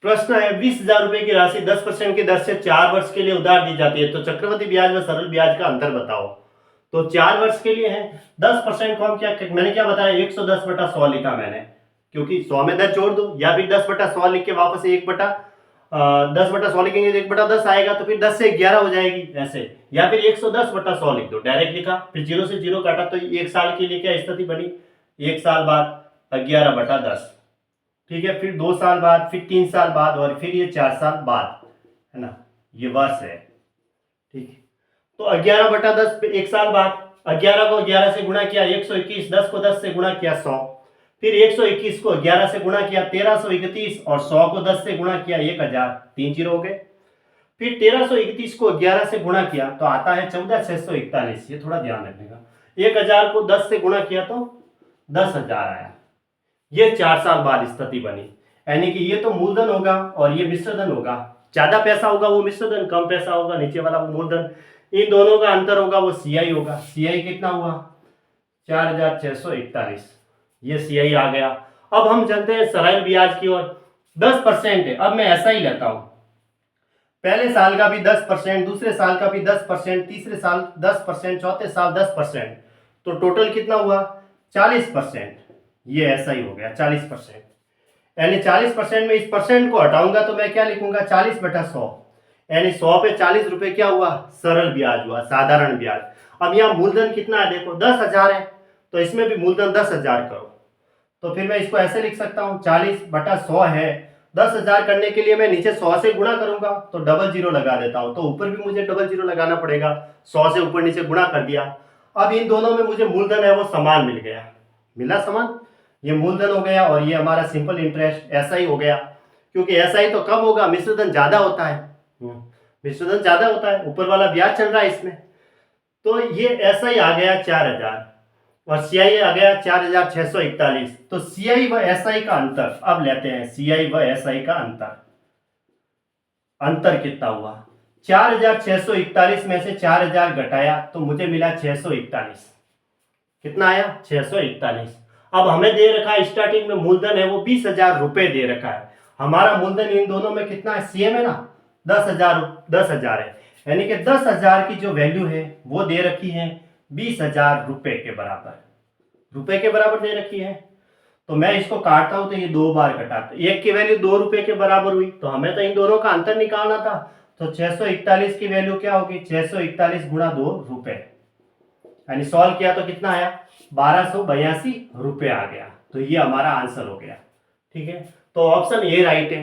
प्रश्न है 20,000 रुपए की राशि 10% की दर से 4 वर्ष के लिए उधार दी जाती है, तो चक्रवृद्धि ब्याज व सरल ब्याज का अंतर बताओ। तो 4 वर्ष के लिए है 10% को हम मैंने क्या बताया 110/100 लिखा मैंने, क्योंकि 100 में 10 जोड़ दो, या फिर 10/100 लिख के वापस 10/100 लिखेंगे तो 1/10 आएगा, तो फिर 10 से 11 हो जाएगी ऐसे, या फिर 110/100 लिख दो, डायरेक्ट लिखा, फिर 0 से 0 काटा, तो 1 साल के लिए क्या स्थिति बनी, 1 साल बाद 11/10, ठीक है, फिर 2 साल बाद, फिर 3 साल बाद, और फिर ये 4 साल बाद, है ना, ये वर्ष है, ठीक है। तो 11/10 1 साल बाद, 11 को 11 से गुणा किया 121, 10 को 10 से गुणा किया 100, फिर 121 को 11 से गुणा किया 1331, और 100 को 10 से गुणा किया 1000, 3 जीरो हो गए। फिर 1331 को 11 से गुणा किया तो आता है 14,641, ये थोड़ा ध्यान रखने का। 1000 को 10 से गुणा किया तो 10,000 आया। ये 4 साल बाद स्थिति बनी, यानी कि ये तो मूलधन होगा और ये मिश्रधन होगा, ज्यादा पैसा होगा वो मिश्रधन, कम पैसा होगा नीचे वाला वो मूलधन, इन दोनों का अंतर होगा वो सीआई होगा। सीआई कितना हुआ 4,641, ये सीआई आ गया। अब हम चलते हैं सरल ब्याज की ओर। 10% है, अब मैं ऐसा ही लेता हूं, पहले साल का भी 10%, दूसरे साल का भी 10%, तीसरे साल 10%, चौथे साल 10%, तो टोटल कितना हुआ 40%। ये ऐसा ही हो गया 40%, यानी 40% में इस परसेंट को हटाऊंगा तो मैं क्या लिखूंगा 40/100, यानी 100 पे 40 रुपए क्या हुआ सरल ब्याज हुआ, साधारण ब्याज। अब यहाँ मूलधन कितना है देखो 10,000 है, तो इसमें भी मूलधन 10,000 करो, तो फिर मैं इसको ऐसे लिख सकता हूँ 40/100 है। 10,000 करने के लिए मैं नीचे 100 से गुणा करूंगा तो डबल जीरो लगा देता हूं, तो ऊपर भी मुझे डबल जीरो लगाना पड़ेगा, 100 से ऊपर नीचे गुणा कर दिया। अब इन दोनों में मुझे मूलधन है वो समान मिल गया, मिला समान, ये मूलधन हो गया और ये हमारा सिंपल इंटरेस्ट ऐसा ही हो गया, क्योंकि ऐसा ही तो कम होगा, मिश्रधन ज्यादा होता है, मिश्रधन ज्यादा होता है, ऊपर वाला ब्याज चल रहा है इसमें, तो ये ऐसा ही आ गया 4,000 और सीआई आ गया 4,641। तो सीआई व एसआई का अंतर अब लेते हैं, सीआई व एसआई का अंतर, अंतर कितना हुआ 4,641 में से 4,000 घटाया तो मुझे मिला 641, कितना आया 641। अब हमें दे रखा है स्टार्टिंग में मूलधन है वो 20,000 रुपए दे रखा है, हमारा मूलधन इन दोनों में कितना है सीएम है ना 10,000 है, यानी कि 10,000 की जो वैल्यू है वो दे रखी है 20,000 रुपए के बराबर, रुपए के बराबर दे रखी है। तो मैं इसको काटता हूं तो ये 2 बार कटाता, एक की वैल्यू 2 रुपए के बराबर हुई, तो हमें तो इन दोनों का अंतर निकालना था, तो 641 की वैल्यू क्या होगी 641 गुणा 2 रुपए, यानी सॉल्व किया तो कितना आया 1,282 रुपए आ गया, तो ये हमारा आंसर हो गया, ठीक है। तो ऑप्शन ए राइट है।